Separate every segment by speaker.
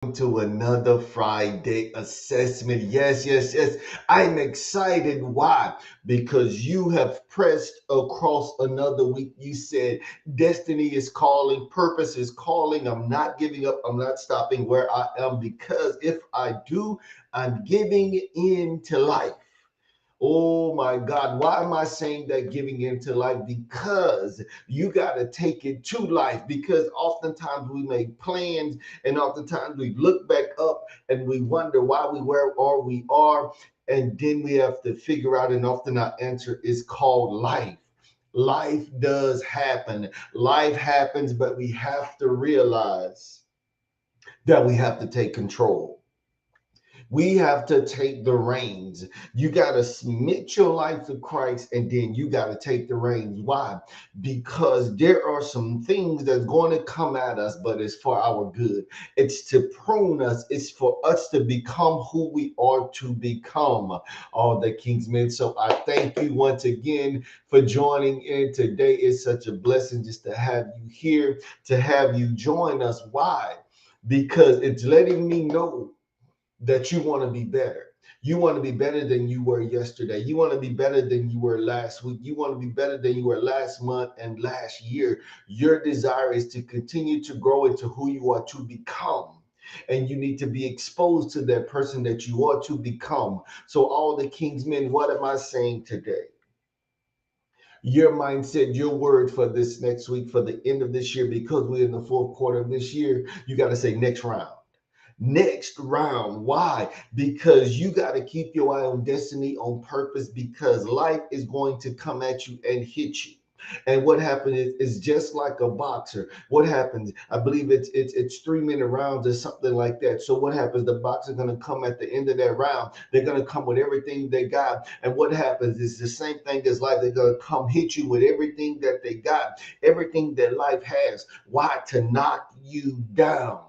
Speaker 1: to another Friday assessment. Yes, yes, yes. I'm excited. Why? Because you have pressed across another week. You said destiny is calling, purpose is calling. I'm not giving up. I'm not stopping where I am because if I do, I'm giving in to life. Oh my God, why am I saying that giving into life? Because you got to take it to life. Because oftentimes we make plans and oftentimes we look back up and we wonder why we where are we are. And then we have to figure out, and often our answer is called life. Life does happen. Life happens, but we have to realize that we have to take control. We have to take the reins. You got to submit your life to Christ and then you got to take the reins. Why? Because there are some things that's going to come at us, but it's for our good. It's to prune us, it's for us to become who we are to become, all the Kingsmen. So I thank you once again for joining in today. It's such a blessing just to have you here, to have you join us. Why? Because it's letting me know that you want to be better. You want to be better than you were yesterday. You want to be better than you were last week. You want to be better than you were last month and last year. Your desire is to continue to grow into who you are to become. And you need to be exposed to that person that you are to become. So, all the King's men, what am I saying today? Your mindset, your word for this next week, for the end of this year, because we're in the fourth quarter of this year, you got to say next round. Next round. Why? Because you got to keep your eye on destiny, on purpose, because life is going to come at you and hit you. And what happens is just like a boxer. What happens? I believe it's 3 minute rounds or something like that. So what happens? The boxer going to come at the end of that round. They're going to come with everything they got. And what happens is the same thing as life. They're going to come hit you with everything that they got, everything that life has. Why? To knock you down.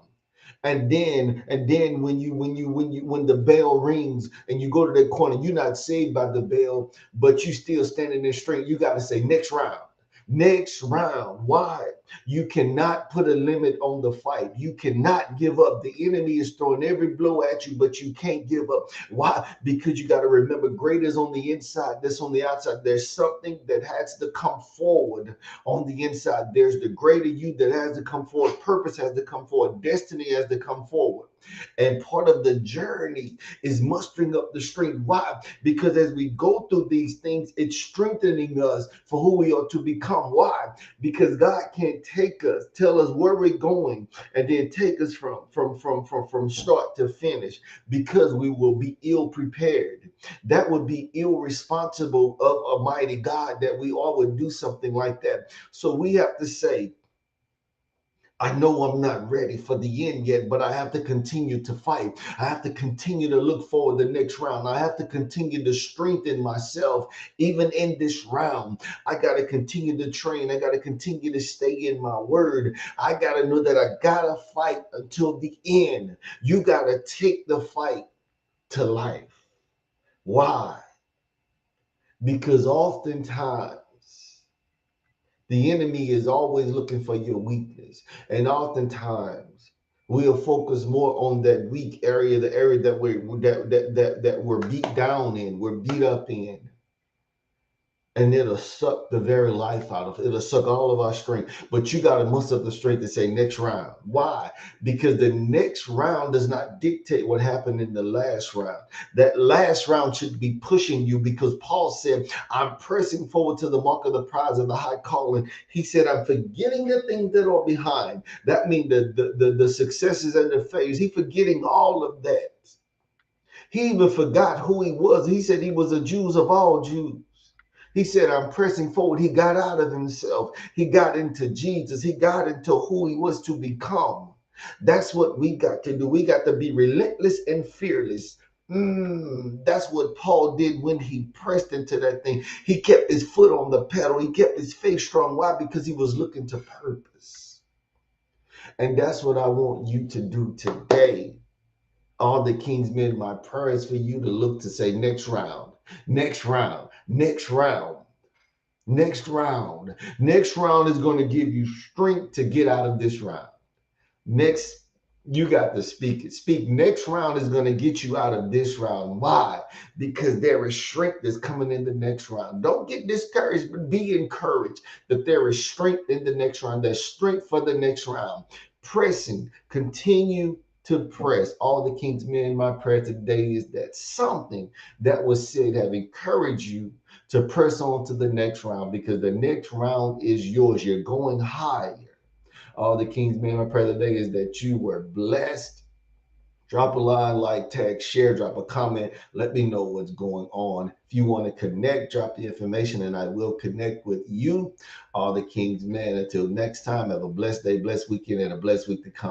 Speaker 1: And then when the bell rings and you go to that corner, you're not saved by the bell, but you still standing there straight. You got to say next round. Next round. Why? You cannot put a limit on the fight. You cannot give up. The enemy is throwing every blow at you, but you can't give up. Why? Because you got to remember, great is on the inside, this on the outside. There's something that has to come forward on the inside. There's the greater you that has to come forward. Purpose has to come forward. Destiny has to come forward. And part of the journey is mustering up the strength. Why? Because as we go through these things, it's strengthening us for who we are to become. Why? Because God can't take us, tell us where we're going, and then take us from start to finish because we will be ill prepared. That would be irresponsible of a mighty God that we all would do something like that. So we have to say, I know I'm not ready for the end yet, but I have to continue to fight. I have to continue to look forward the next round. I have to continue to strengthen myself even in this round. I got to continue to train. I got to continue to stay in my word. I got to know that I got to fight until the end. You got to take the fight to life. Why? Because oftentimes the enemy is always looking for your weakness. And oftentimes we'll focus more on that weak area, the area that we're beat down in, we're beat up in, and it'll suck the very life out of it. It'll suck all of our strength. But you got to muster up the strength to say next round. Why? Because the next round does not dictate what happened in the last round. That last round should be pushing you because Paul said, I'm pressing forward to the mark of the prize of the high calling. He said, I'm forgetting the things that are behind. That means the successes and the failures. He's forgetting all of that. He even forgot who he was. He said he was a Jew of all Jews. He said, I'm pressing forward. He got out of himself. He got into Jesus. He got into who he was to become. That's what we got to do. We got to be relentless and fearless. That's what Paul did when he pressed into that thing. He kept his foot on the pedal. He kept his faith strong. Why? Because he was looking to purpose. And that's what I want you to do today. All the King's men, my prayer is for you to look to say next round, next round, next round. Next round. Next round is going to give you strength to get out of this round. Next You got to speak it. Speak. Next round is going to get you out of this round. Why? Because there is strength that's coming in the next round. Don't get discouraged, but be encouraged that there is strength in the next round. There's strength for the next round. Pressing. Continue to press. All the King's men, my prayer today is that something that was said have encouraged you to press on to the next round, because the next round is yours. You're going higher. All the King's men, my prayer today is that you were blessed. Drop a line, like, tag, share, drop a comment. Let me know what's going on. If you want to connect, drop the information and I will connect with you. All the King's men. Until next time, have a blessed day, blessed weekend, and a blessed week to come.